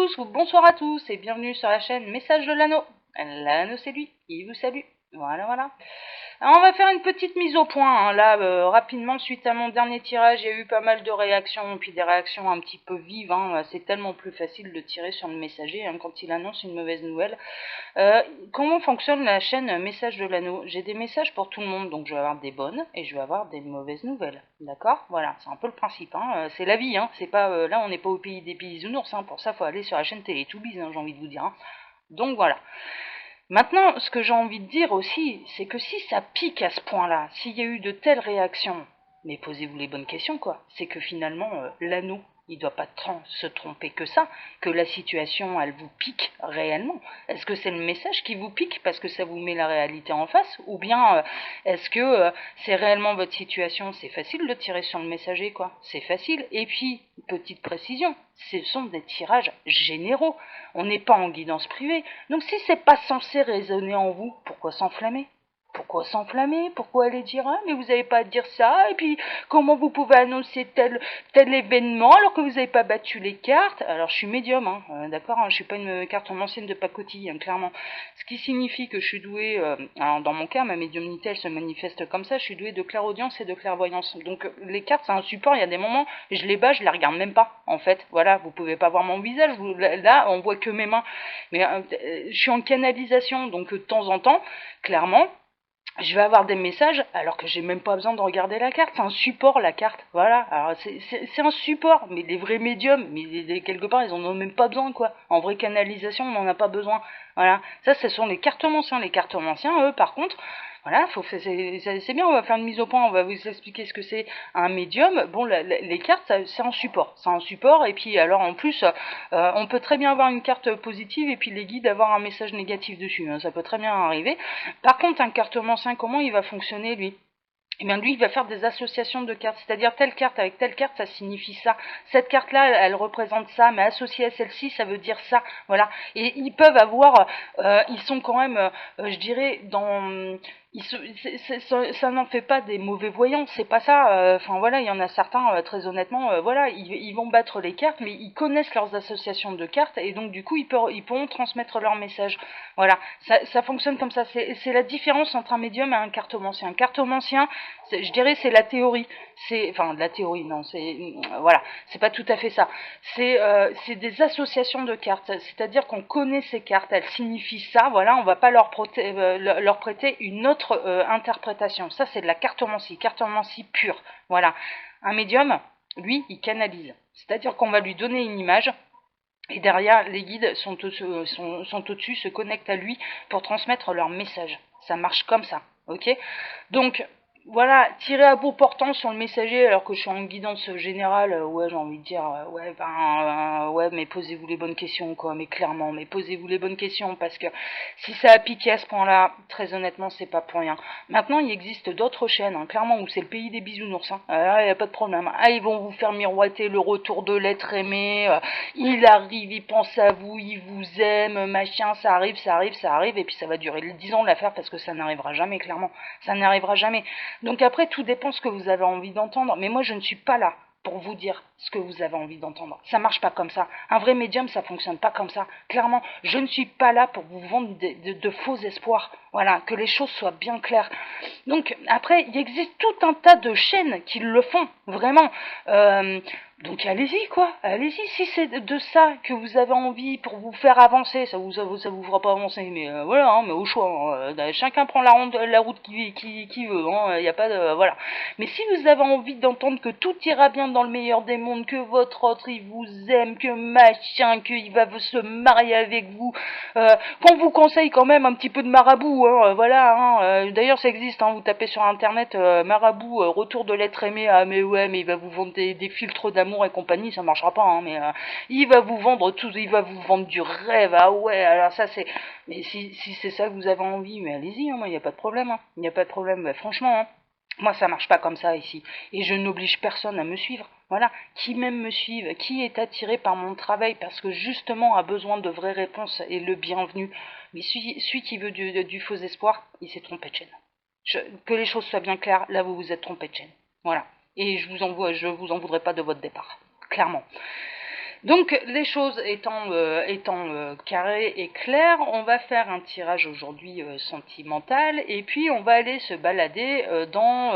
tous, ou bonsoir à tous, et bienvenue sur la chaîne Message de l'Anneau. L'Anneau c'est lui, il vous salue. Voilà. Alors, on va faire une petite mise au point, hein. Là, rapidement, suite à mon dernier tirage, il y a eu pas mal de réactions, puis des réactions un petit peu vives, hein. C'est tellement plus facile de tirer sur le messager, hein, quand il annonce une mauvaise nouvelle. Comment fonctionne la chaîne Message de l'Anneau? J'ai des messages pour tout le monde, donc je vais avoir des bonnes et je vais avoir des mauvaises nouvelles. D'accord? Voilà, c'est un peu le principe, hein. C'est la vie, hein. C'est pas, là, on n'est pas au pays des bisounours, hein. Pour ça, faut aller sur la chaîne Télétoubis, hein, j'ai envie de vous dire, hein. Donc voilà. Maintenant, ce que j'ai envie de dire aussi, c'est que si ça pique à ce point-là, s'il y a eu de telles réactions, mais posez-vous les bonnes questions, quoi. C'est que finalement, l'anneau, il ne doit pas se tromper que ça, que la situation, elle vous pique réellement. Est-ce que c'est le message qui vous pique parce que ça vous met la réalité en face, ou bien est-ce que c'est réellement votre situation? C'est facile de tirer sur le messager, quoi. C'est facile. Et puis, petite précision, ce sont des tirages généraux. On n'est pas en guidance privée. Donc si c'est pas censé résonner en vous, pourquoi s'enflammer? Pourquoi s'enflammer? Pourquoi aller dire mais vous n'avez pas à dire ça? Et puis comment vous pouvez annoncer tel événement alors que vous n'avez pas battu les cartes? Alors je suis médium, hein, d'accord, hein, je suis pas une carte ancienne de pacotille, hein, clairement. Ce qui signifie que je suis douée, alors dans mon cas, ma médiumnité elle se manifeste comme ça, je suis douée de clairaudience et de clairvoyance. Donc les cartes c'est un support, il y a des moments, je les bats, je les regarde même pas, en fait. Voilà, vous pouvez pas voir mon visage, là on voit que mes mains. Mais je suis en canalisation, donc de temps en temps, clairement, je vais avoir des messages alors que j'ai même pas besoin de regarder la carte. C'est un support, la carte. Voilà. Alors c'est un support. Mais les vrais médiums, mais quelque part, ils en ont même pas besoin, quoi. En vraie canalisation, on n'en a pas besoin. Voilà. Ça, ce sont les cartomanciens. Les cartomanciens, eux, par contre, voilà, c'est bien, on va faire une mise au point, on va vous expliquer ce que c'est un médium. Bon, les cartes, c'est un support. C'est un support, et puis alors en plus, on peut très bien avoir une carte positive et puis les guides avoir un message négatif dessus, hein. Ça peut très bien arriver. Par contre, un cartomancien, comment il va fonctionner, lui? Eh bien, lui, il va faire des associations de cartes, c'est-à-dire telle carte avec telle carte, ça signifie ça. Cette carte-là, elle représente ça, mais associée à celle-ci, ça veut dire ça. Voilà. Et ils peuvent avoir, ils sont quand même, je dirais, dans, ça n'en fait pas des mauvais voyants, c'est pas ça. Enfin voilà, il y en a certains, très honnêtement, voilà, ils vont battre les cartes, mais ils connaissent leurs associations de cartes, et donc du coup, ils pourront transmettre leur message. Voilà, ça fonctionne comme ça. C'est la différence entre un médium et un cartomancien. Un cartomancien, je dirais c'est la théorie, enfin la théorie non, voilà, c'est pas tout à fait ça, c'est des associations de cartes, c'est-à-dire qu'on connaît ces cartes, elles signifient ça, voilà, on va pas leur prêter une autre interprétation. Ça c'est de la cartomancie pure. Voilà, un médium, lui, il canalise, c'est-à-dire qu'on va lui donner une image. Et derrière, les guides sont au-dessus, se connectent à lui pour transmettre leur message. Ça marche comme ça, ok? Donc, voilà, tirer à bout portant sur le messager alors que je suis en guidance générale, ouais, j'ai envie de dire, ouais, mais posez-vous les bonnes questions, quoi, mais clairement, mais posez-vous les bonnes questions, parce que si ça a piqué à ce point-là, très honnêtement, c'est pas pour rien. Maintenant, il existe d'autres chaînes, hein, clairement, où c'est le pays des bisounours, hein. Il n'y a pas de problème. Ah, ils vont vous faire miroiter le retour de l'être aimé, il arrive, il pense à vous, il vous aime, machin, ça arrive, et puis ça va durer 10 ans de l'affaire, parce que ça n'arrivera jamais, clairement. Ça n'arrivera jamais. Donc après, tout dépend ce que vous avez envie d'entendre. Mais moi, je ne suis pas là pour vous dire ce que vous avez envie d'entendre. Ça marche pas comme ça. Un vrai médium, ça fonctionne pas comme ça. Clairement, je ne suis pas là pour vous vendre de faux espoirs. Voilà, que les choses soient bien claires. Donc après, il existe tout un tas de chaînes qui le font, vraiment. Donc allez-y, quoi. Allez-y, si c'est de ça que vous avez envie pour vous faire avancer, ça vous fera pas avancer, mais voilà, hein, mais au choix, hein. Chacun prend la route qui veut, hein. Y a pas de, voilà. Mais si vous avez envie d'entendre que tout ira bien dans le meilleur des mondes, que votre autre il vous aime, que machin, qu'il va se marier avec vous, qu'on vous conseille quand même un petit peu de marabout, hein, voilà, hein. D'ailleurs ça existe, hein, vous tapez sur internet marabout, retour de l'être aimé, ah mais ouais, mais il va vous vendre des filtres d'amour et compagnie, ça marchera pas, hein, mais il va vous vendre tout, il va vous vendre du rêve, ah ouais, alors ça c'est, mais si c'est ça que vous avez envie, mais allez-y, hein, moi il n'y a pas de problème, hein, il n'y a pas de problème, mais franchement, hein, moi ça marche pas comme ça ici, et je n'oblige personne à me suivre, voilà, qui même me suive, qui est attiré par mon travail parce que justement a besoin de vraies réponses est le bienvenu, mais celui qui veut du faux espoir, il s'est trompé de chaîne. Que les choses soient bien claires, là vous vous êtes trompé de chaîne, voilà. Et je vous en voudrais pas de votre départ, clairement. Donc les choses étant carrées et claires, on va faire un tirage aujourd'hui sentimental et puis on va aller se balader dans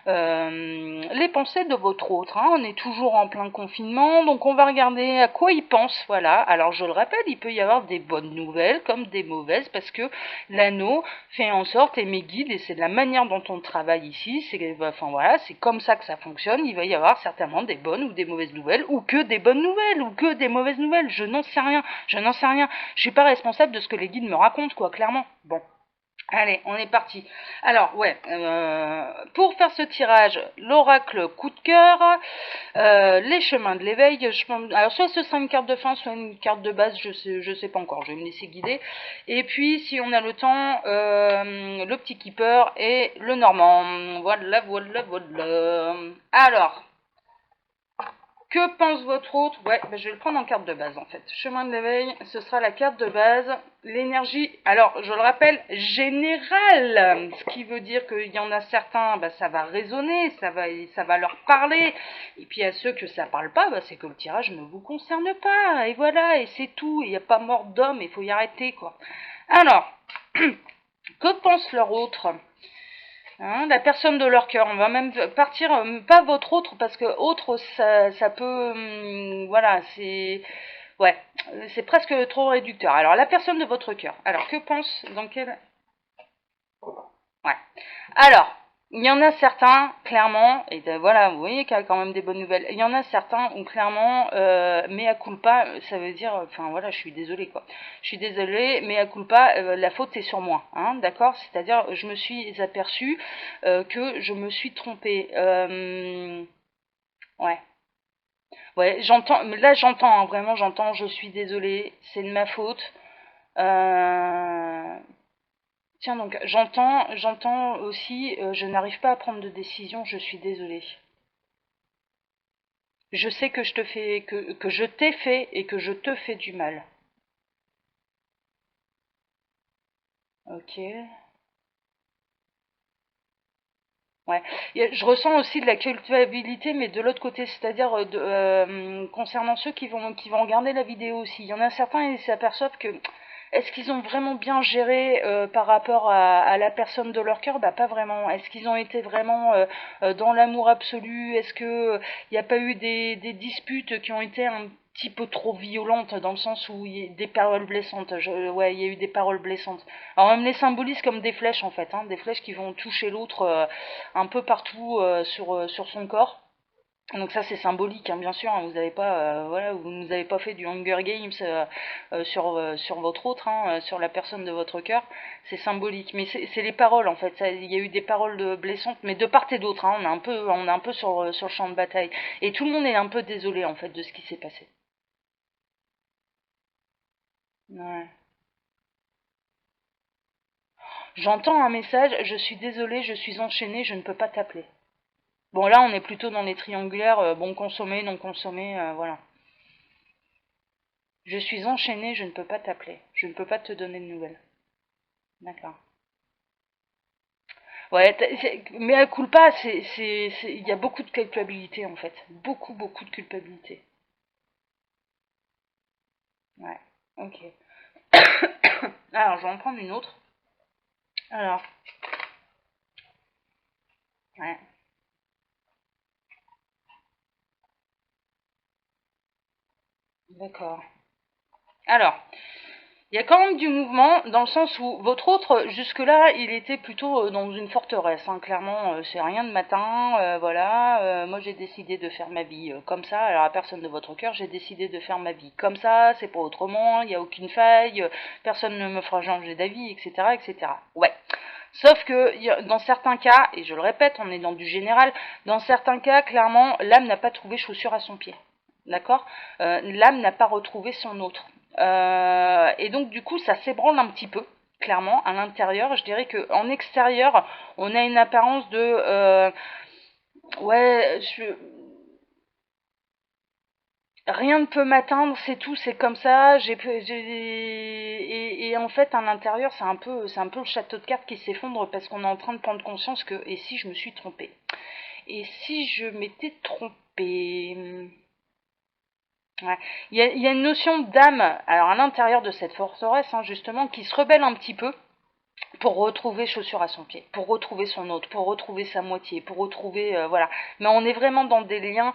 les pensées de votre autre. Hein. On est toujours en plein confinement, donc on va regarder à quoi il pense. Voilà. Alors je le rappelle, il peut y avoir des bonnes nouvelles comme des mauvaises parce que l'anneau fait en sorte, et mes guides, et c'est de la manière dont on travaille ici, enfin voilà, c'est comme ça que ça fonctionne. Il va y avoir certainement des bonnes ou des mauvaises nouvelles, ou que des bonnes nouvelles, ou que des mauvaises nouvelles. Je n'en sais rien. Je suis pas responsable de ce que les guides me racontent, quoi, clairement. Bon. Allez, on est parti. Alors, ouais, pour faire ce tirage, l'oracle coup de cœur, les chemins de l'éveil, alors soit ce sera une carte de fin, soit une carte de base, je sais pas encore, je vais me laisser guider. Et puis, si on a le temps, le petit keeper et le normand. Voilà. Alors, que pense votre autre? Ouais, je vais le prendre en carte de base en fait. Chemin de l'éveil, ce sera la carte de base. L'énergie, alors je le rappelle, générale. Ce qui veut dire qu'il y en a certains, ça va résonner, ça va leur parler. Et puis à ceux que ça parle pas, c'est que le tirage ne vous concerne pas. Et voilà, et c'est tout. Il n'y a pas mort d'homme, il faut y arrêter quoi. Alors, que pense leur autre? Hein, la personne de leur cœur, on va même partir, pas votre autre, parce que autre, ça peut, voilà, ouais, c'est presque trop réducteur. Alors, la personne de votre cœur, alors, que pense, dans quel... Ouais. Alors, il y en a certains, clairement, et voilà, vous voyez qu'il y a quand même des bonnes nouvelles. Il y en a certains où, clairement, mea culpa, ça veut dire, enfin voilà, je suis désolée, quoi. Je suis désolée, mea culpa, la faute est sur moi, hein, d'accord? C'est-à-dire, je me suis aperçue que je me suis trompée. Ouais. Ouais, j'entends, là j'entends, hein, vraiment j'entends, je suis désolée, c'est de ma faute. Euh, Tiens donc, j'entends aussi, je n'arrive pas à prendre de décision, je suis désolée. Je sais que que je t'ai fait et que je te fais du mal. Ok. Ouais. Je ressens aussi de la culpabilité, mais de l'autre côté, c'est-à-dire concernant ceux qui vont regarder la vidéo aussi. Il y en a certains, ils s'aperçoivent que est-ce qu'ils ont vraiment bien géré par rapport à la personne de leur cœur? Pas vraiment. Est-ce qu'ils ont été vraiment dans l'amour absolu? Est-ce que il n'y a pas eu des disputes qui ont été un petit peu trop violentes dans le sens où il y a des paroles blessantes? Ouais, il y a eu des paroles blessantes. Alors on me les symbolise comme des flèches en fait, hein, des flèches qui vont toucher l'autre un peu partout sur son corps. Donc ça c'est symbolique, hein, bien sûr. Hein, vous n'avez pas, voilà, vous nous avez pas fait du Hunger Games sur votre autre, hein, sur la personne de votre cœur. C'est symbolique, mais c'est les paroles en fait. Il y a eu des paroles blessantes, mais de part et d'autre. Hein, on est un peu sur le champ de bataille, et tout le monde est un peu désolé en fait de ce qui s'est passé. Ouais. J'entends un message. Je suis désolée, je suis enchaînée, je ne peux pas t'appeler. Bon là on est plutôt dans les triangulaires, bon consommé, non consommé, voilà. Je suis enchaînée, je ne peux pas t'appeler. Je ne peux pas te donner de nouvelles. D'accord. Ouais, mais à culpa, il y a beaucoup de culpabilité en fait. Beaucoup, beaucoup de culpabilité. Ouais, ok. Alors, je vais en prendre une autre. Alors, ouais, d'accord. Alors, il y a quand même du mouvement, dans le sens où votre autre, jusque-là, il était plutôt dans une forteresse. Hein. Clairement, c'est rien de matin, voilà. Moi, j'ai décidé de faire ma vie comme ça. Alors, à personne de votre cœur, j'ai décidé de faire ma vie comme ça, c'est pas autrement, il n'y a aucune faille, personne ne me fera changer d'avis, etc., etc. Ouais. Sauf que dans certains cas, et je le répète, on est dans du général, dans certains cas, clairement, l'âme n'a pas trouvé chaussure à son pied. D'accord. L'âme n'a pas retrouvé son autre. Et donc du coup ça s'ébranle un petit peu, clairement, à l'intérieur. Je dirais qu'en extérieur, on a une apparence de... ouais, rien ne peut m'atteindre, c'est tout, c'est comme ça. Et en fait, à l'intérieur, c'est un peu le château de cartes qui s'effondre parce qu'on est en train de prendre conscience que, et si je me suis trompée? Et si je m'étais trompée? Ouais. Il y a une notion d'âme, alors à l'intérieur de cette forteresse, hein, justement, qui se rebelle un petit peu pour retrouver chaussure à son pied, pour retrouver son hôte, pour retrouver sa moitié, pour retrouver, voilà. Mais on est vraiment dans des liens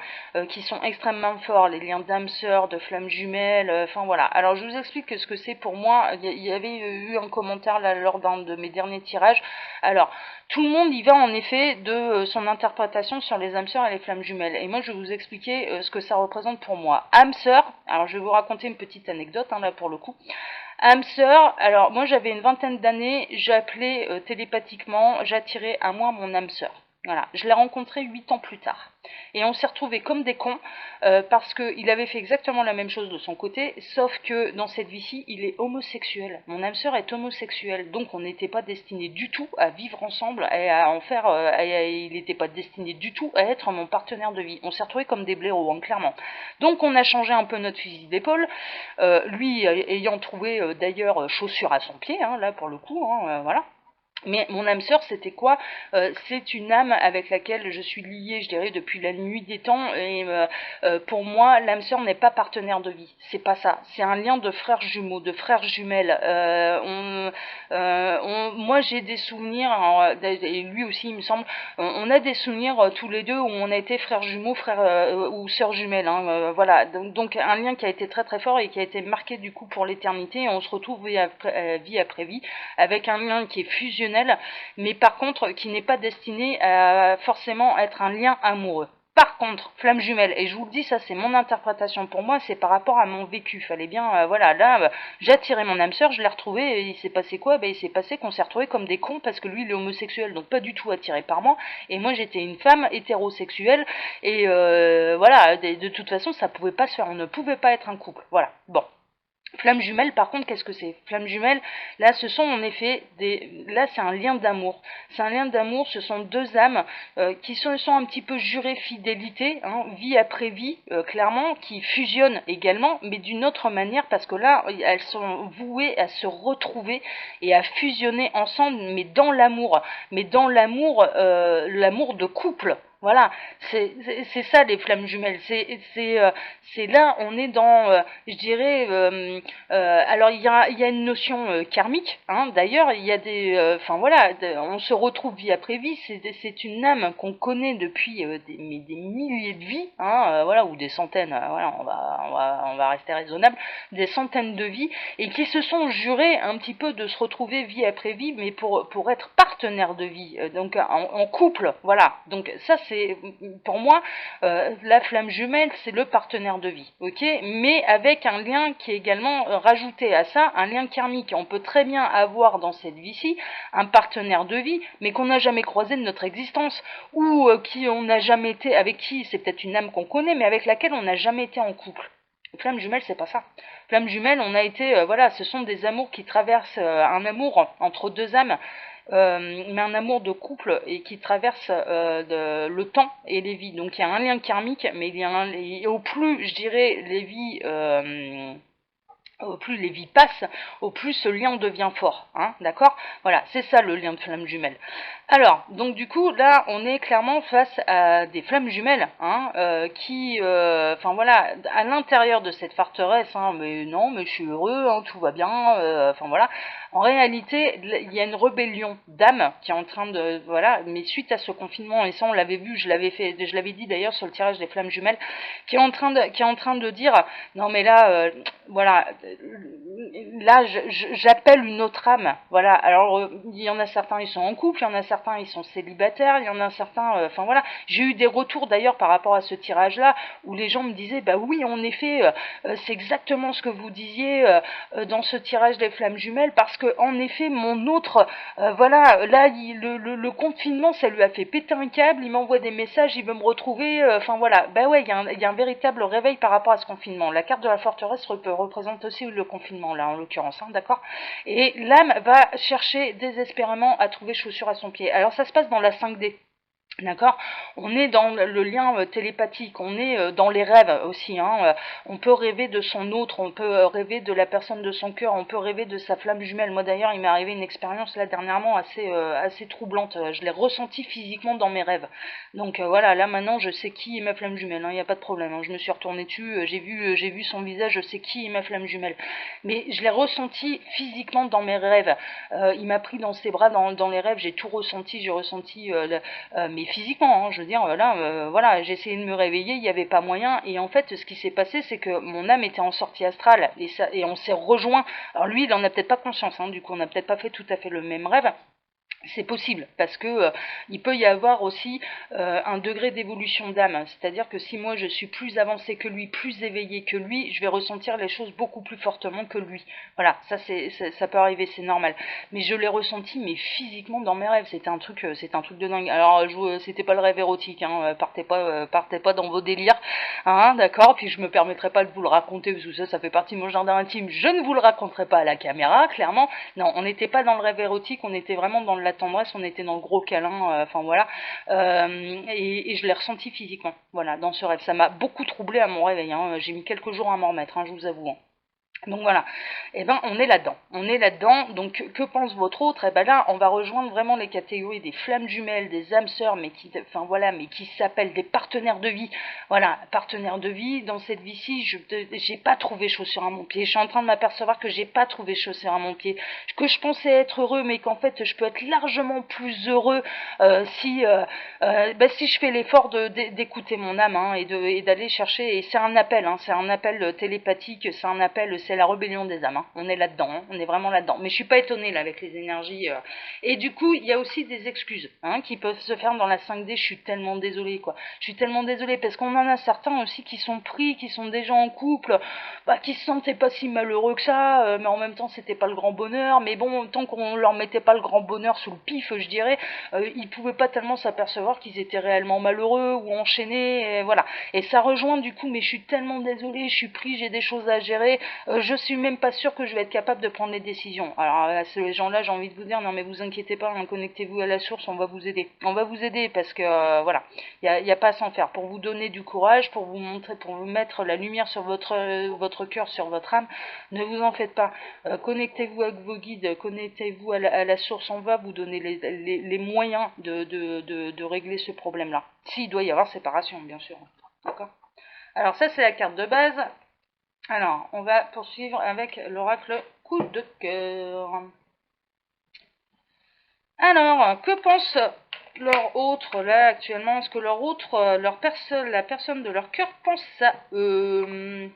qui sont extrêmement forts, les liens d'âme sœur, de flamme jumelle, enfin voilà. Alors je vous explique ce que c'est pour moi. Il y avait eu un commentaire là lors d'un de mes derniers tirages. Alors, tout le monde y va en effet de son interprétation sur les âmes sœurs et les flammes jumelles. Et moi je vais vous expliquer ce que ça représente pour moi. Âme sœur, alors je vais vous raconter une petite anecdote hein, là pour le coup. Âme sœur, alors moi j'avais une vingtaine d'années, j'appelais télépathiquement, j'attirais à moi mon âme sœur. Voilà, je l'ai rencontré 8 ans plus tard. Et on s'est retrouvés comme des cons, parce qu'il avait fait exactement la même chose de son côté, sauf que dans cette vie-ci, il est homosexuel. Mon âme sœur est homosexuelle, donc on n'était pas destinés du tout à vivre ensemble et à en faire, il n'était pas destiné du tout à être mon partenaire de vie. On s'est retrouvés comme des blaireaux, hein, clairement. Donc on a changé un peu notre fusil d'épaule, lui ayant trouvé d'ailleurs chaussure à son pied, hein, là pour le coup, hein, voilà. Mais mon âme sœur, c'était quoi? C'est une âme avec laquelle je suis liée, je dirais, depuis la nuit des temps. Et pour moi, l'âme sœur n'est pas partenaire de vie. C'est pas ça. C'est un lien de frères jumeaux, de frères jumelles. Moi, j'ai des souvenirs, et lui aussi, il me semble. On a des souvenirs tous les deux où on a été frères jumeaux, frères ou sœurs jumelles. Hein, voilà. Donc un lien qui a été très très fort et qui a été marqué du coup pour l'éternité. Et on se retrouve vie après vie avec un lien qui est fusionnel, mais par contre qui n'est pas destiné à forcément être un lien amoureux. Par contre, flamme jumelle, et je vous le dis, ça c'est mon interprétation pour moi, c'est par rapport à mon vécu. Fallait bien, voilà, là, j'ai attiré mon âme sœur, je l'ai retrouvé, et il s'est passé quoi? Il s'est passé qu'on s'est retrouvés comme des cons, parce que lui il est homosexuel, donc pas du tout attiré par moi, et moi j'étais une femme hétérosexuelle, et voilà, de toute façon ça pouvait pas se faire, on ne pouvait pas être un couple, voilà, bon. Flamme jumelle, par contre, qu'est-ce que c'est? Flamme jumelle, là, ce sont en effet là, c'est un lien d'amour. C'est un lien d'amour, ce sont deux âmes qui se sont un petit peu jurées fidélité, hein, vie après vie, clairement, qui fusionnent également, mais d'une autre manière, parce que là, elles sont vouées à se retrouver et à fusionner ensemble, mais dans l'amour. Mais dans l'amour, l'amour de couple. Voilà, c'est ça les flammes jumelles. C'est là, on est dans, je dirais, alors il y a une notion karmique. Hein, d'ailleurs, il y a enfin voilà, on se retrouve vie après vie. C'est une âme qu'on connaît depuis des milliers de vies, hein, voilà, ou des centaines. Voilà, on va rester raisonnable, des centaines de vies, et qui se sont jurés un petit peu de se retrouver vie après vie, mais pour être partenaire de vie, donc en couple. Voilà, donc ça c'est pour moi la flamme jumelle, c'est le partenaire de vie, ok, mais avec un lien qui est également rajouté à ça, un lien karmique. On peut très bien avoir dans cette vie-ci un partenaire de vie, mais qu'on n'a jamais croisé de notre existence, ou qui on n'a jamais été, avec qui c'est peut-être une âme qu'on connaît, mais avec laquelle on n'a jamais été en couple. Flamme jumelle, c'est pas ça. Flamme jumelle, on a été, voilà, ce sont des amours qui traversent un amour entre deux âmes, mais un amour de couple et qui traverse le temps et les vies. Donc il y a un lien karmique, mais il y a au plus, je dirais, les vies au plus les vies passent, au plus ce lien devient fort, hein, d'accord? Voilà, c'est ça le lien de flamme jumelle. Alors, donc du coup, là, on est clairement face à des flammes jumelles, hein, qui, enfin voilà, à l'intérieur de cette forteresse, hein, mais non, mais je suis heureux, hein, tout va bien, enfin voilà. En réalité, il y a une rébellion d'âme qui est en train de, voilà, mais suite à ce confinement, et ça on l'avait vu, je l'avais dit d'ailleurs sur le tirage des flammes jumelles, qui est en train de dire, non mais là, voilà, là j'appelle une autre âme, voilà. Alors il y en a certains ils sont en couple, il y en a certains ils sont célibataires, il y en a certains, enfin voilà. J'ai eu des retours d'ailleurs par rapport à ce tirage-là où les gens me disaient, bah oui en effet, c'est exactement ce que vous disiez dans ce tirage des flammes jumelles, parce que en effet mon autre, voilà, là le confinement ça lui a fait péter un câble, il m'envoie des messages, il veut me retrouver, enfin voilà, bah ouais, il y a un véritable réveil par rapport à ce confinement. La carte de la forteresse représente aussi le confinement là en l'occurrence, hein, d'accord. Et l'âme va chercher désespérément à trouver chaussure à son pied. Alors ça se passe dans la 5D. D'accord? On est dans le lien télépathique, on est dans les rêves aussi. Hein. On peut rêver de son autre, on peut rêver de la personne de son cœur, on peut rêver de sa flamme jumelle. Moi d'ailleurs, il m'est arrivé une expérience là dernièrement assez troublante. Je l'ai ressenti physiquement dans mes rêves. Donc voilà, là maintenant je sais qui est ma flamme jumelle, il n'y a pas de problème. Hein. Je me suis retournée dessus, j'ai vu son visage, je sais qui est ma flamme jumelle. Mais je l'ai ressenti physiquement dans mes rêves. Il m'a pris dans ses bras dans les rêves, j'ai tout ressenti, j'ai ressenti mais physiquement, hein, je veux dire, voilà, j'ai essayé de me réveiller, il n'y avait pas moyen, et en fait, ce qui s'est passé, c'est que mon âme était en sortie astrale, et on s'est rejoint. Alors lui, il en a peut-être pas conscience, hein, du coup, on n'a peut-être pas fait tout à fait le même rêve, c'est possible, parce que il peut y avoir aussi un degré d'évolution d'âme, c'est-à-dire que si moi je suis plus avancé que lui, plus éveillé que lui, je vais ressentir les choses beaucoup plus fortement que lui. Voilà, ça peut arriver, c'est normal. Mais je l'ai ressenti, mais physiquement dans mes rêves, c'était un truc de dingue. Alors c'était pas le rêve érotique, hein, partez pas dans vos délires, hein, d'accord. Puis je me permettrai pas de vous le raconter parce que ça fait partie de mon jardin intime. Je ne vous le raconterai pas à la caméra, clairement. Non, on n'était pas dans le rêve érotique, on était vraiment dans la tendresse, on était dans le gros câlin, enfin voilà, et je l'ai ressenti physiquement, voilà, dans ce rêve. Ça m'a beaucoup troublé à mon réveil, hein. J'ai mis quelques jours à m'en remettre, hein, je vous avoue. Hein. Donc voilà, et ben on est là-dedans, donc que pense votre autre? Et ben là, on va rejoindre vraiment les catégories des flammes jumelles, des âmes sœurs, mais qui s'appellent des partenaires de vie. Voilà, partenaires de vie, dans cette vie-ci, j'ai pas trouvé chaussure à mon pied, je suis en train de m'apercevoir que j'ai pas trouvé chaussure à mon pied, que je pensais être heureux, mais qu'en fait je peux être largement plus heureux si je fais l'effort d'écouter mon âme, hein, et d'aller chercher, et c'est un appel, hein, c'est un appel télépathique, c'est la rébellion des âmes, hein. On est là-dedans, hein, on est vraiment là-dedans. Mais je suis pas étonnée là avec les énergies. Et du coup, il y a aussi des excuses, hein, qui peuvent se faire dans la 5D. Je suis tellement désolée, quoi. Je suis tellement désolée parce qu'on en a certains aussi qui sont pris, qui sont déjà en couple, qui se sentaient pas si malheureux que ça, mais en même temps c'était pas le grand bonheur. Mais bon, tant qu'on leur mettait pas le grand bonheur sous le pif, je dirais, ils pouvaient pas tellement s'apercevoir qu'ils étaient réellement malheureux ou enchaînés, et voilà. Et ça rejoint du coup, mais je suis tellement désolée, je suis pris, j'ai des choses à gérer, je suis même pas sûre que je vais être capable de prendre les décisions. Alors ces gens-là, j'ai envie de vous dire, non mais vous inquiétez pas, hein, connectez-vous à la source, on va vous aider. On va vous aider parce que voilà, il y a pas à s'en faire. Pour vous donner du courage, pour vous montrer, pour vous mettre la lumière sur votre cœur, sur votre âme, ne vous en faites pas. Connectez-vous avec vos guides, connectez-vous à la source, on va vous donner les moyens de régler ce problème-là. S'il doit y avoir séparation, bien sûr. D'accord. Alors ça, c'est la carte de base. Alors, on va poursuivre avec l'oracle coup de cœur. Alors, que pense leur autre là actuellement? Est-ce que leur autre, la personne de leur cœur pense à eux?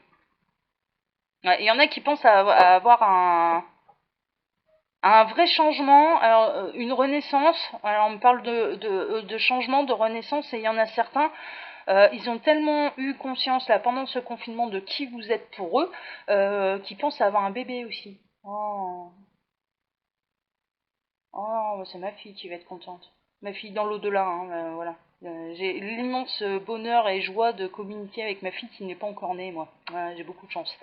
Ouais, il y en a qui pensent à avoir un vrai changement, alors, une renaissance. Alors on me parle de changement, de renaissance, et il y en a certains, ils ont tellement eu conscience là pendant ce confinement de qui vous êtes pour eux, qu'ils pensent à avoir un bébé aussi. Oh, oh, c'est ma fille qui va être contente. Ma fille dans l'au-delà, hein, voilà. J'ai l'immense bonheur et joie de communiquer avec ma fille qui n'est pas encore née, moi. Voilà, j'ai beaucoup de chance.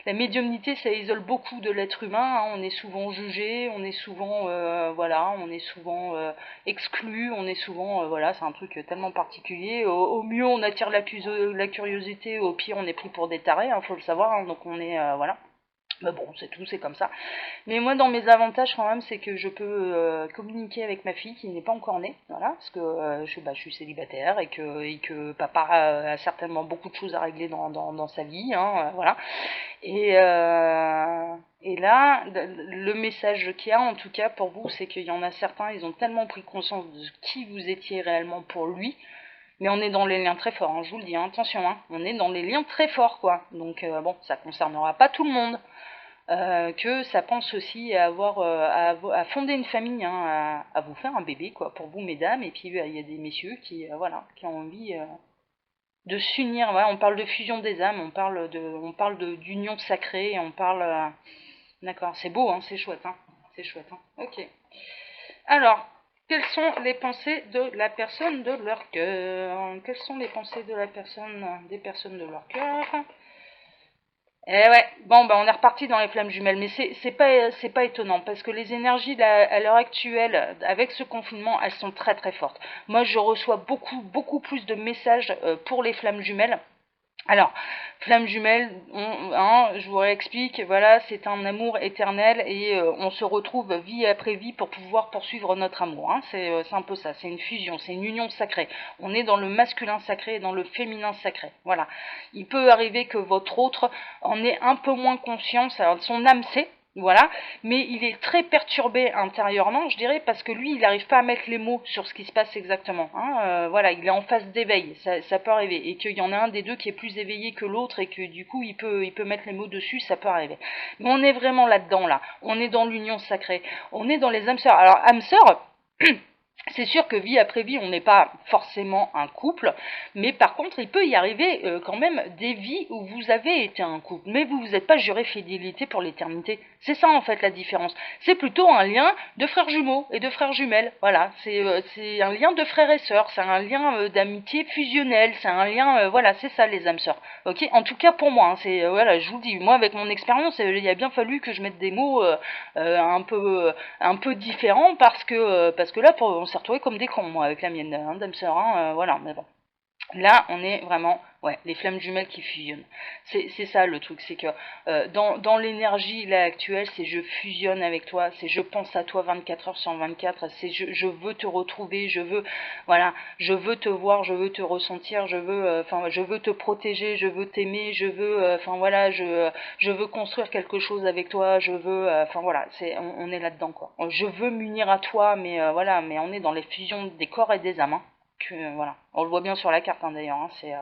La médiumnité, ça isole beaucoup de l'être humain, hein. On est souvent jugé, on est souvent, on est souvent exclu, on est souvent, c'est un truc tellement particulier. Au mieux, on attire la curiosité, au pire, on est pris pour des tarés, hein, faut le savoir, hein. Donc on est, voilà. Mais bon, c'est tout, c'est comme ça. Mais moi, dans mes avantages, quand même, c'est que je peux communiquer avec ma fille qui n'est pas encore née, voilà, parce que je suis célibataire et que papa a certainement beaucoup de choses à régler dans sa vie, hein, voilà. Et là, le message qu'il y a, en tout cas pour vous, c'est qu'il y en a certains, ils ont tellement pris conscience de qui vous étiez réellement pour lui, mais on est dans les liens très forts, hein, je vous le dis, hein, attention, hein, on est dans les liens très forts, quoi. Donc bon, ça concernera pas tout le monde. Que ça pense aussi à fonder une famille, hein, à vous faire un bébé, quoi, pour vous mesdames, et puis il y a des messieurs qui ont envie de s'unir. Voilà, on parle de fusion des âmes, on parle d'union sacrée, on parle, d'accord, c'est beau, hein, c'est chouette, hein, c'est chouette, hein. Ok. Alors, quelles sont les pensées de la personne de leur cœur? Quelles sont les pensées de la personne, des personnes de leur cœur? Eh ouais, bon bah on est reparti dans les flammes jumelles, mais c'est pas étonnant parce que les énergies là, à l'heure actuelle avec ce confinement, elles sont très très fortes. Moi je reçois beaucoup plus de messages pour les flammes jumelles. Alors, flamme jumelle, je vous réexplique, voilà, c'est un amour éternel et on se retrouve vie après vie pour pouvoir poursuivre notre amour. Hein. C'est un peu ça, c'est une fusion, c'est une union sacrée. On est dans le masculin sacré et dans le féminin sacré. Voilà. Il peut arriver que votre autre en ait un peu moins conscience, alors son âme sait, voilà, mais il est très perturbé intérieurement, je dirais, parce que lui, il n'arrive pas à mettre les mots sur ce qui se passe exactement. Hein. Voilà, il est en phase d'éveil, ça peut arriver, et qu'il y en a un des deux qui est plus éveillé que l'autre, et que du coup, il peut mettre les mots dessus, ça peut arriver. Mais on est vraiment là-dedans, là. On est dans l'union sacrée. On est dans les âmes sœurs. Alors, âmes sœurs, c'est sûr que vie après vie, on n'est pas forcément un couple, mais par contre, il peut y arriver quand même des vies où vous avez été un couple, mais vous vous êtes pas juré fidélité pour l'éternité. C'est ça en fait la différence. C'est plutôt un lien de frères jumeaux et de frères jumelles. Voilà, c'est un lien de frères et sœurs, c'est un lien d'amitié fusionnelle, c'est un lien, voilà, c'est ça les âmes sœurs. Ok, en tout cas pour moi, hein, c'est voilà, je vous le dis, moi avec mon expérience, il a bien fallu que je mette des mots un peu différents parce que là, on s'est retrouvés comme des cons, moi, avec la mienne, hein, d'âme sœur, hein, voilà, mais bon. Là, on est vraiment, ouais, les flammes jumelles qui fusionnent. C'est ça le truc, c'est que dans l'énergie là actuelle, c'est je fusionne avec toi, c'est je pense à toi 24 heures sur 24, c'est je veux te retrouver, je veux, voilà, je veux te voir, je veux te ressentir, je veux te protéger, je veux t'aimer, je veux, voilà, je veux construire quelque chose avec toi, je veux, voilà, on est là-dedans quoi. Je veux m'unir à toi, mais voilà, mais on est dans les fusions des corps et des âmes. Hein. Voilà. On le voit bien sur la carte hein, d'ailleurs, hein, c'est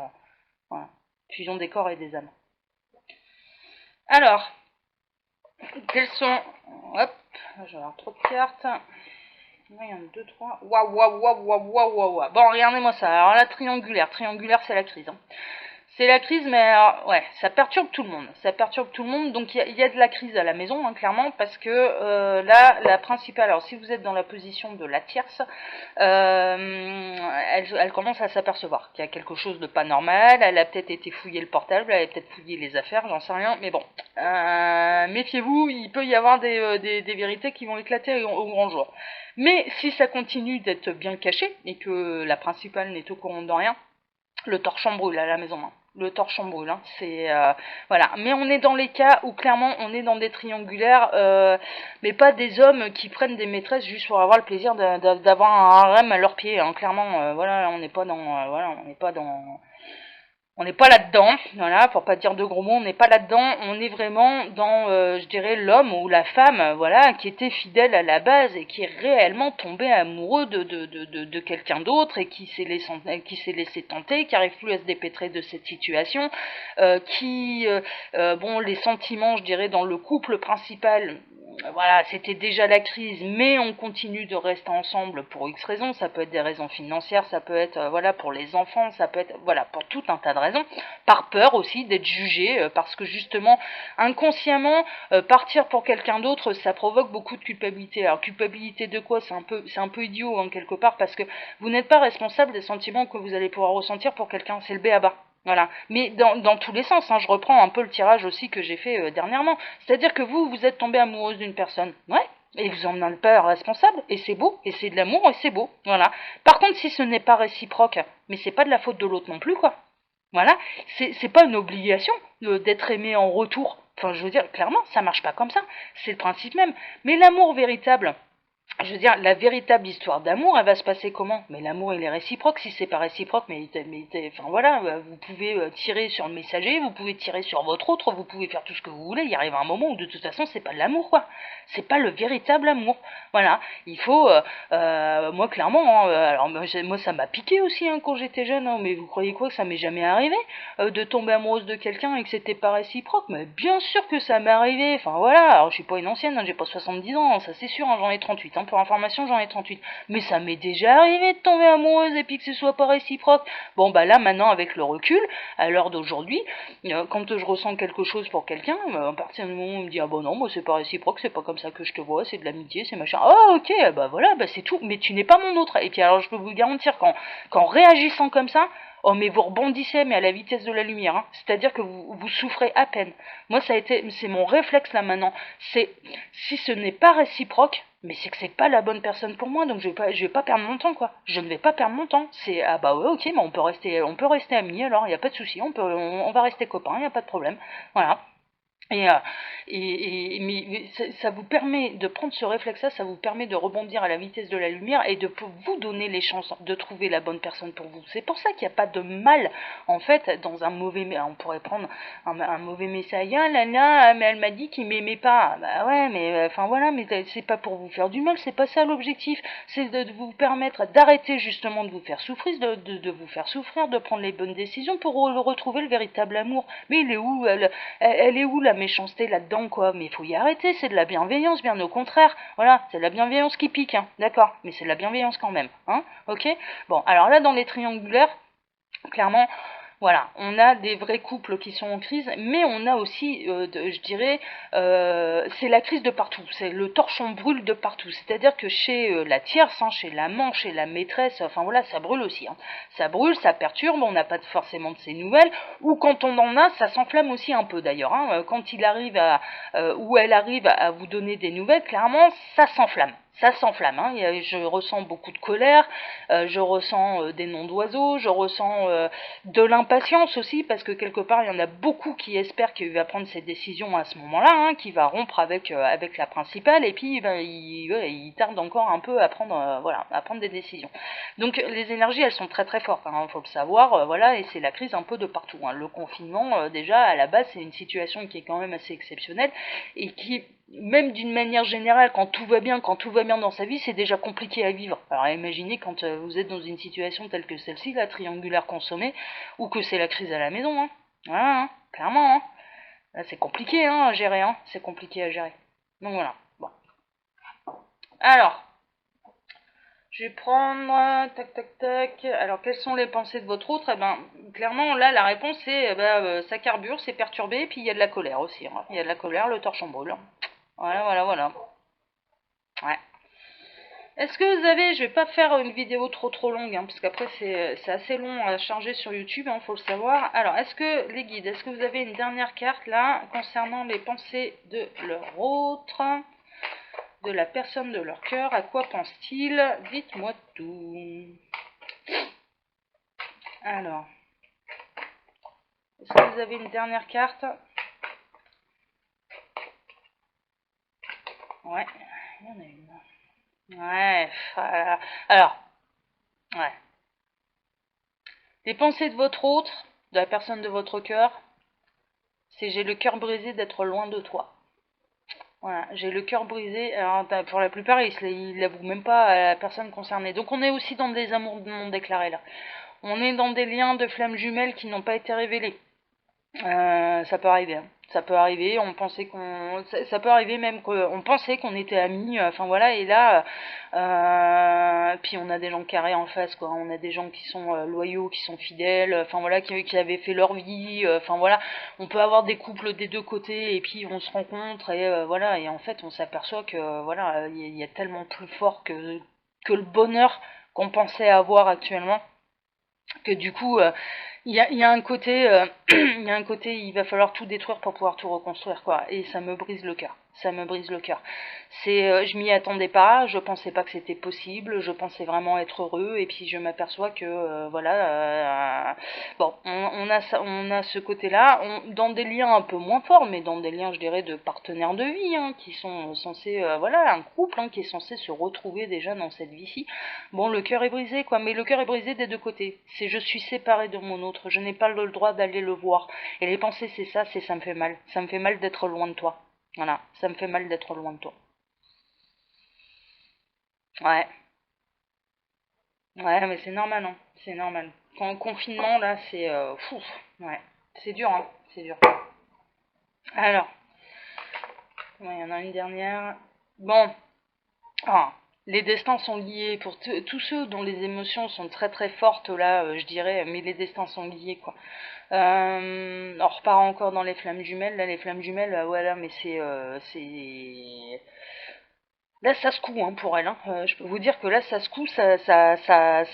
voilà. Fusion des corps et des âmes. Alors, quels sont... Hop, je vais avoir trop de cartes. Il y en a 2, 3. Waouh, waouh, waouh, waouh, waouh, waouh. Bon, regardez-moi ça. Alors là, triangulaire. Triangulaire, c'est la crise. Hein. C'est la crise, mais ouais, ça perturbe tout le monde. Ça perturbe tout le monde. Donc il y a de la crise à la maison, hein, clairement, parce que là, la principale. Alors si vous êtes dans la position de la tierce, elle commence à s'apercevoir qu'il y a quelque chose de pas normal. Elle a peut-être été fouiller le portable, elle a peut-être fouillé les affaires, j'en sais rien. Mais bon, méfiez-vous, il peut y avoir des vérités qui vont éclater au grand jour. Mais si ça continue d'être bien caché et que la principale n'est au courant de rien, le torchon brûle à la maison. Hein. Le torchon brûle, hein. C'est voilà. Mais on est dans les cas où clairement on est dans des triangulaires, mais pas des hommes qui prennent des maîtresses juste pour avoir le plaisir d'avoir un harem à leurs pieds. Hein. Clairement, voilà, on n'est pas dans, voilà, on n'est pas là-dedans, voilà, pour pas dire de gros mots, on n'est pas là-dedans, on est vraiment dans, je dirais, l'homme ou la femme, voilà, qui était fidèle à la base et qui est réellement tombé amoureux de quelqu'un d'autre et qui s'est laissé tenter, qui n'arrive plus à se dépêtrer de cette situation, bon, les sentiments, je dirais, dans le couple principal, voilà, c'était déjà la crise, mais on continue de rester ensemble pour X raisons. Ça peut être des raisons financières, ça peut être voilà pour les enfants, ça peut être voilà pour tout un tas de raisons. Par peur aussi d'être jugé, parce que justement inconsciemment partir pour quelqu'un d'autre, ça provoque beaucoup de culpabilité. Alors culpabilité de quoi? C'est un peu idiot hein, quelque part parce que vous n'êtes pas responsable des sentiments que vous allez pouvoir ressentir pour quelqu'un. C'est le b.a.-ba. Voilà, mais dans tous les sens, hein, je reprends un peu le tirage aussi que j'ai fait dernièrement. C'est-à-dire que vous êtes tombé amoureuse d'une personne, ouais, et vous en êtes pas responsable, et c'est beau, et c'est de l'amour, et c'est beau, voilà. Par contre, si ce n'est pas réciproque, mais c'est pas de la faute de l'autre non plus, quoi. Voilà, c'est pas une obligation d'être aimé en retour. Enfin, je veux dire, clairement, ça marche pas comme ça. C'est le principe même. Mais l'amour véritable, je veux dire, la véritable histoire d'amour, elle va se passer comment? Mais l'amour, il est réciproque. Si c'est pas réciproque, enfin voilà, vous pouvez tirer sur le messager, vous pouvez tirer sur votre autre, vous pouvez faire tout ce que vous voulez. Il arrive un moment où de toute façon, c'est pas de l'amour, quoi. C'est pas le véritable amour. Voilà, il faut, moi clairement, hein, alors moi ça m'a piqué aussi hein, quand j'étais jeune. Hein, mais vous croyez quoi que ça m'est jamais arrivé de tomber amoureuse de quelqu'un et que c'était pas réciproque? Mais bien sûr que ça m'est arrivé. Enfin voilà, alors je suis pas une ancienne, hein, j'ai pas 70 ans, ça c'est sûr, hein, j'en ai 38. hein. Pour information, j'en ai 38. Mais ça m'est déjà arrivé de tomber amoureuse et puis que ce soit pas réciproque. Bon, bah là, maintenant, avec le recul, à l'heure d'aujourd'hui, quand je ressens quelque chose pour quelqu'un, à partir du moment où on me dit, ah bon non, moi c'est pas réciproque, c'est pas comme ça que je te vois, c'est de l'amitié, c'est machin. Oh, ok, bah voilà, bah c'est tout. Mais tu n'es pas mon autre. Et puis alors, je peux vous garantir, qu'en réagissant comme ça, oh mais vous rebondissez mais à la vitesse de la lumière, hein. C'est-à-dire que vous souffrez à peine. Moi c'est mon réflexe là maintenant. C'est si ce n'est pas réciproque, mais c'est que c'est pas la bonne personne pour moi, donc je vais pas perdre mon temps quoi. Je ne vais pas perdre mon temps. C'est ah bah ouais ok, mais on peut rester amis alors, il y a pas de souci, on va rester copains, il y a pas de problème. Voilà. Et, mais ça vous permet de prendre ce réflexe-là, ça vous permet de rebondir à la vitesse de la lumière et de vous donner les chances de trouver la bonne personne pour vous. C'est pour ça qu'il n'y a pas de mal, en fait, dans un mauvais... On pourrait prendre un mauvais message. Ah là là, mais elle m'a dit qu'il m'aimait pas. Bah ouais, mais enfin voilà, mais c'est pas pour vous faire du mal, c'est pas ça l'objectif. C'est de vous permettre d'arrêter justement de vous faire souffrir, de vous faire souffrir, de prendre les bonnes décisions pour retrouver le véritable amour. Mais il est où elle est où la méchanceté là-dedans quoi? Mais il faut y arrêter, c'est de la bienveillance, bien au contraire. Voilà, c'est de la bienveillance qui pique, hein, d'accord, mais c'est de la bienveillance quand même, hein, ok? Bon, alors là dans les triangulaires, clairement, voilà, on a des vrais couples qui sont en crise, mais on a aussi, je dirais, c'est la crise de partout, c'est le torchon brûle de partout, c'est-à-dire que chez la tierce, hein, chez l'amant, chez la maîtresse, enfin voilà, ça brûle aussi, hein. Ça brûle, ça perturbe, on n'a pas forcément de ces nouvelles, ou quand on en a, ça s'enflamme aussi un peu d'ailleurs, hein. Quand il arrive ou elle arrive à vous donner des nouvelles, clairement, ça s'enflamme. Ça s'enflamme, hein. Je ressens beaucoup de colère, je ressens des noms d'oiseaux, je ressens de l'impatience aussi, parce que quelque part, il y en a beaucoup qui espèrent qu'il va prendre ses décisions à ce moment-là, hein, qu'il va rompre avec la principale, et puis il tarde encore un peu à prendre, voilà, à prendre des décisions. Donc les énergies, elles sont très très fortes, hein, faut le savoir, voilà, et c'est la crise un peu de partout, hein. Le confinement, déjà, à la base, c'est une situation qui est quand même assez exceptionnelle, et qui, même d'une manière générale, quand tout va bien dans sa vie, c'est déjà compliqué à vivre. Alors imaginez quand vous êtes dans une situation telle que celle-ci, la triangulaire consommée, ou que c'est la crise à la maison, hein. Voilà, hein, clairement, hein. Là, c'est compliqué hein, à gérer, hein. C'est compliqué à gérer. Donc voilà. Bon. Alors, je vais prendre, tac, tac, tac. Alors, quelles sont les pensées de votre autre? Eh ben, clairement, là, la réponse, c'est, ça carbure, c'est perturbé, et puis il y a de la colère aussi, hein. Il y a de la colère, le torchon brûle. Voilà, voilà, voilà. Ouais. Est-ce que vous avez, je vais pas faire une vidéo trop longue, hein, parce qu'après c'est assez long à charger sur YouTube, hein, faut le savoir. Alors, est-ce que les guides, est-ce que vous avez une dernière carte là, concernant les pensées de leur autre, de la personne de leur cœur, à quoi pense-t-il? Dites-moi tout. Alors, est-ce que vous avez une dernière carte? Ouais, il y en a une. Ouais, alors, ouais. Les pensées de votre autre, de la personne de votre cœur, c'est j'ai le cœur brisé d'être loin de toi. Voilà, j'ai le cœur brisé. Alors, pour la plupart, il l'avoue même pas à la personne concernée. Donc on est aussi dans des amours non déclarés là. On est dans des liens de flammes jumelles qui n'ont pas été révélés. Ça peut arriver, hein. Ça peut arriver, on pensait ça peut arriver même qu'on pensait qu'on était amis, enfin voilà, et là, puis on a des gens carrés en face, quoi. On a des gens qui sont loyaux, qui sont fidèles, enfin voilà, qui avaient fait leur vie, enfin voilà. On peut avoir des couples des deux côtés, et puis on se rencontre, et voilà, et en fait on s'aperçoit que voilà, il y a tellement plus fort que le bonheur qu'on pensait avoir actuellement, que du coup, il y a un côté, il y a un côté, il va falloir tout détruire pour pouvoir tout reconstruire, quoi. Et ça me brise le cœur. Ça me brise le cœur. Je m'y attendais pas. Je pensais pas que c'était possible. Je pensais vraiment être heureux. Et puis je m'aperçois que, voilà. Bon, on a ce côté-là, dans des liens un peu moins forts, mais dans des liens, je dirais, de partenaires de vie, hein, qui sont censés, voilà, un couple, hein, qui est censé se retrouver déjà dans cette vie-ci. Bon, le cœur est brisé, quoi, mais le cœur est brisé des deux côtés. C'est je suis séparée de mon autre, je n'ai pas le droit d'aller le voir. Et les pensées, c'est ça me fait mal. Ça me fait mal d'être loin de toi. Voilà, ça me fait mal d'être loin de toi. Ouais, ouais, mais c'est normal, hein, c'est normal. Quand confinement, là, c'est fou. Ouais, c'est dur, hein, c'est dur. Alors, ouais, il y en a une dernière. Bon, ah. Les destins sont liés pour tous ceux dont les émotions sont très très fortes là, je dirais, mais les destins sont liés quoi. On repart encore dans les flammes jumelles. Là, les flammes jumelles, voilà, mais là, ça secoue hein, pour elle. Hein. Je peux vous dire que là, ça secoue, ça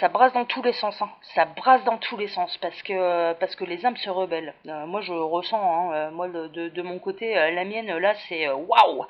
brasse dans tous les sens. Hein. Ça brasse dans tous les sens parce que les âmes se rebellent. Moi, je ressens, hein, moi, de mon côté, la mienne, là, c'est waouh!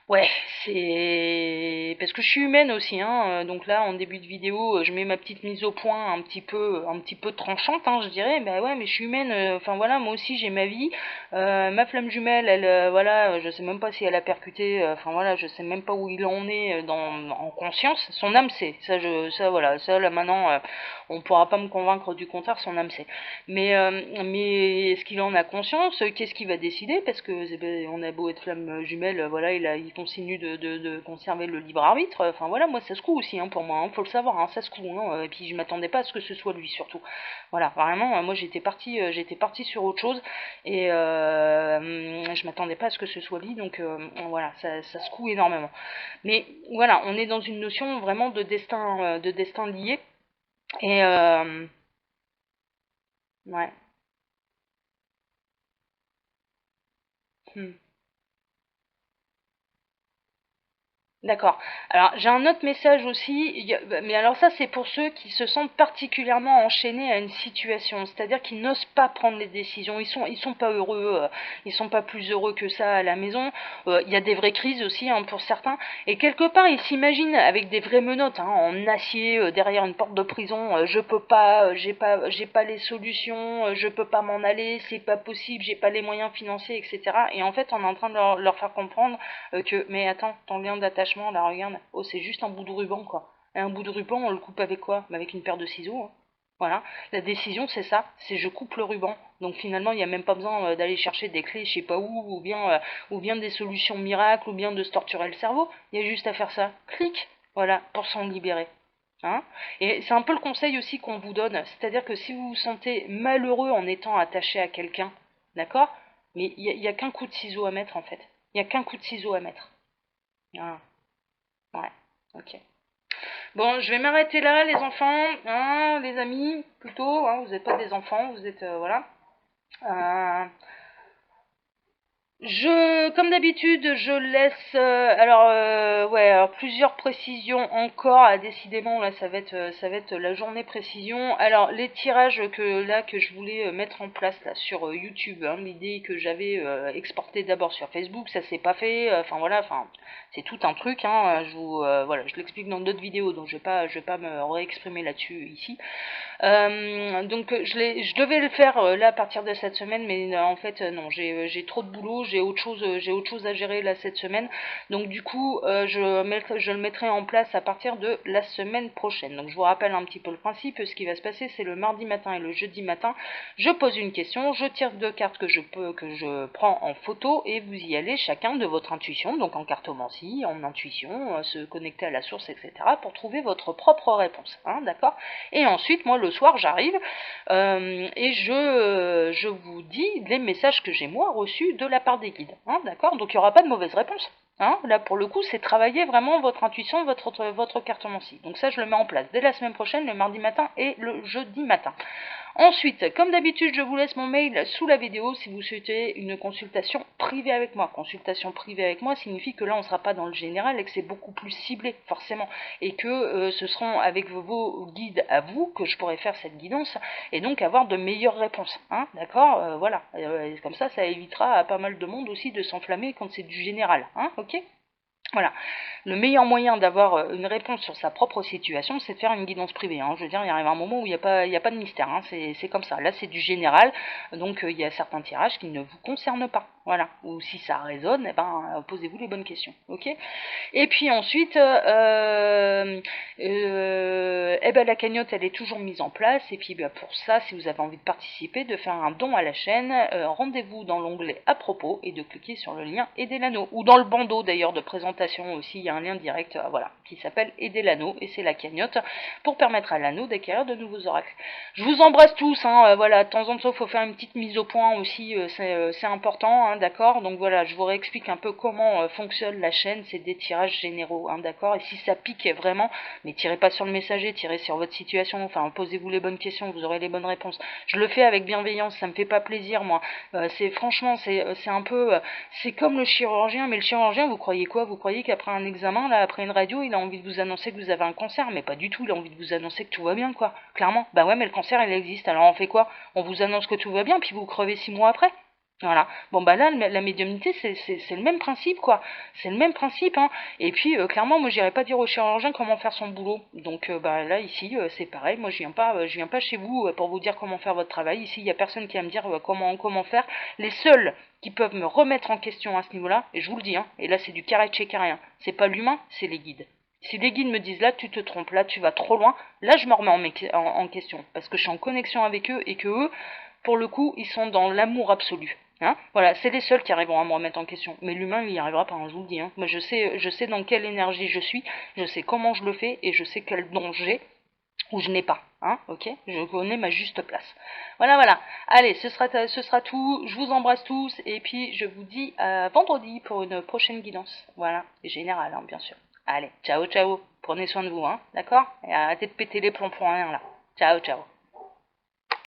Ouais, c'est parce que je suis humaine aussi, hein. Donc là, en début de vidéo, je mets ma petite mise au point un petit peu tranchante, hein, je dirais. Bah ouais, mais je suis humaine. Enfin voilà, moi aussi j'ai ma vie. Ma flamme jumelle, elle, voilà, je sais même pas si elle a percuté. Enfin voilà, je sais même pas où il en est en conscience. Son âme sait. Ça voilà, ça là maintenant, on pourra pas me convaincre du contraire. Son âme sait. Mais est-ce qu'il en a conscience? Qu'est-ce qu'il va décider? Parce que on a beau être flamme jumelle, voilà, il continue de conserver le libre arbitre. Enfin voilà, moi ça secoue aussi hein, pour moi, hein, faut le savoir, hein, ça secoue. Hein, et puis je m'attendais pas à ce que ce soit lui surtout. Voilà, vraiment, moi j'étais partie sur autre chose et je m'attendais pas à ce que ce soit lui, donc voilà, ça secoue énormément. Mais voilà, on est dans une notion vraiment de destin lié et ouais. Hmm. D'accord. Alors j'ai un autre message aussi, mais alors ça c'est pour ceux qui se sentent particulièrement enchaînés à une situation, c'est-à-dire qu'ils n'osent pas prendre les décisions, ils sont pas heureux, ils sont pas plus heureux que ça à la maison. Il y a des vraies crises aussi hein, pour certains, et quelque part ils s'imaginent avec des vraies menottes hein, en acier derrière une porte de prison. Je peux pas, j'ai pas les solutions, je peux pas m'en aller, c'est pas possible, j'ai pas les moyens financiers, etc. Et en fait on est en train de leur faire comprendre mais attends, ton lien d'attachement, là, regarde, oh, c'est juste un bout de ruban, quoi. Et un bout de ruban, on le coupe avec quoi? Avec une paire de ciseaux, hein. Voilà. La décision, c'est ça, c'est je coupe le ruban. Donc finalement, il n'y a même pas besoin d'aller chercher des clés, je sais pas où, ou bien des solutions miracles, ou bien de se torturer le cerveau. Il y a juste à faire ça. Clic, voilà, pour s'en libérer. Hein, et c'est un peu le conseil aussi qu'on vous donne, c'est-à-dire que si vous vous sentez malheureux en étant attaché à quelqu'un, d'accord? Mais il y a qu'un coup de ciseau à mettre en fait. Il n'y a qu'un coup de ciseau à mettre. Ah, ouais, ok. Bon, je vais m'arrêter là, les enfants, hein, les amis, plutôt. Hein, vous n'êtes pas des enfants, vous êtes, voilà. Euh, comme d'habitude, je laisse, ouais, alors plusieurs précisions encore. Décidément, là, ça va être la journée précision. Alors, les tirages que je voulais mettre en place là sur YouTube, hein, l'idée que j'avais exportée d'abord sur Facebook, ça s'est pas fait. Enfin voilà, enfin, c'est tout un truc. Hein, voilà, je l'explique dans d'autres vidéos, donc je vais pas me réexprimer là-dessus ici. Donc je devais le faire là à partir de cette semaine, mais en fait non, j'ai trop de boulot, j'ai autre chose à gérer là cette semaine. Donc du coup, je le mettrai en place à partir de la semaine prochaine. Donc je vous rappelle un petit peu le principe. Ce qui va se passer, c'est le mardi matin et le jeudi matin, je pose une question, je tire deux cartes que je prends en photo et vous y allez chacun de votre intuition, donc en cartomancie, en intuition, se connecter à la source, etc. pour trouver votre propre réponse. Hein, d'accord? Et ensuite, moi, le soir, j'arrive et je vous dis les messages que j'ai, moi, reçus de la part des guides. Hein, d'accord? Donc, il n'y aura pas de mauvaise réponse. Hein, là, pour le coup, c'est travailler vraiment votre intuition, votre cartomancie. Donc ça, je le mets en place dès la semaine prochaine, le mardi matin et le jeudi matin. Ensuite, comme d'habitude, je vous laisse mon mail sous la vidéo si vous souhaitez une consultation privée avec moi. Consultation privée avec moi signifie que là, on ne sera pas dans le général et que c'est beaucoup plus ciblé, forcément. Et que ce seront avec vos guides à vous que je pourrai faire cette guidance et donc avoir de meilleures réponses. Hein, d'accord? Voilà. Comme ça évitera à pas mal de monde aussi de s'enflammer quand c'est du général. Hein, ok? Voilà. Le meilleur moyen d'avoir une réponse sur sa propre situation, c'est de faire une guidance privée. Hein. Je veux dire, il arrive un moment où il n'y a pas de mystère. Hein. C'est comme ça. Là, c'est du général. Donc, il y a certains tirages qui ne vous concernent pas. Voilà. Ou si ça résonne, eh ben, posez-vous les bonnes questions. Ok? Et puis ensuite, eh ben, la cagnotte, elle est toujours mise en place. Et puis, ben, pour ça, si vous avez envie de participer, de faire un don à la chaîne, rendez-vous dans l'onglet à propos et de cliquer sur le lien Aider l'anneau. Ou dans le bandeau d'ailleurs de présentation aussi, il y a un lien direct voilà, qui s'appelle Aider l'anneau. Et c'est la cagnotte pour permettre à l'anneau d'acquérir de nouveaux oracles. Je vous embrasse tous. Hein, voilà, de temps en temps, il faut faire une petite mise au point aussi. C'est important. Hein, hein, d'accord. Donc voilà, je vous réexplique un peu comment fonctionne la chaîne, c'est des tirages généraux, hein, d'accord. Et si ça pique vraiment, mais tirez pas sur le messager, tirez sur votre situation, enfin posez-vous les bonnes questions, vous aurez les bonnes réponses. Je le fais avec bienveillance, ça me fait pas plaisir moi. C'est franchement, c'est un peu, c'est comme le chirurgien, mais le chirurgien, vous croyez quoi? Vous croyez qu'après un examen, là, après une radio, il a envie de vous annoncer que vous avez un cancer? Mais pas du tout, il a envie de vous annoncer que tout va bien, quoi. Clairement, bah ouais, mais le cancer, il existe, alors on fait quoi? On vous annonce que tout va bien, puis vous crevez 6 mois après. Voilà. Bon bah là, la médiumnité, c'est le même principe, quoi. C'est le même principe, hein. Et puis, clairement, moi, j'irai pas dire au chirurgien comment faire son boulot. Donc, bah là, ici, c'est pareil. Moi, je viens pas chez vous pour vous dire comment faire votre travail. Ici, il y a personne qui va me dire comment faire. Les seuls qui peuvent me remettre en question à ce niveau-là, et je vous le dis, hein, et là, c'est du carré de chez carré, c'est pas l'humain, c'est les guides. Si les guides me disent là tu te trompes, là tu vas trop loin, là je me remets en question parce que je suis en connexion avec eux et que eux, pour le coup, ils sont dans l'amour absolu. Hein, voilà, c'est les seuls qui arriveront à me remettre en question. Mais l'humain, il n'y arrivera pas, hein, je vous le dis. Hein. Moi, je sais dans quelle énergie je suis, je sais comment je le fais et je sais quel don j'ai ou je n'ai pas. Hein, ok, je connais ma juste place. Voilà, voilà. Allez, ce sera tout. Je vous embrasse tous et puis je vous dis à vendredi pour une prochaine guidance. Voilà, générale, hein, bien sûr. Allez, ciao, ciao. Prenez soin de vous, hein, d'accord? Et arrêtez de péter les plombs pour rien là. Ciao, ciao.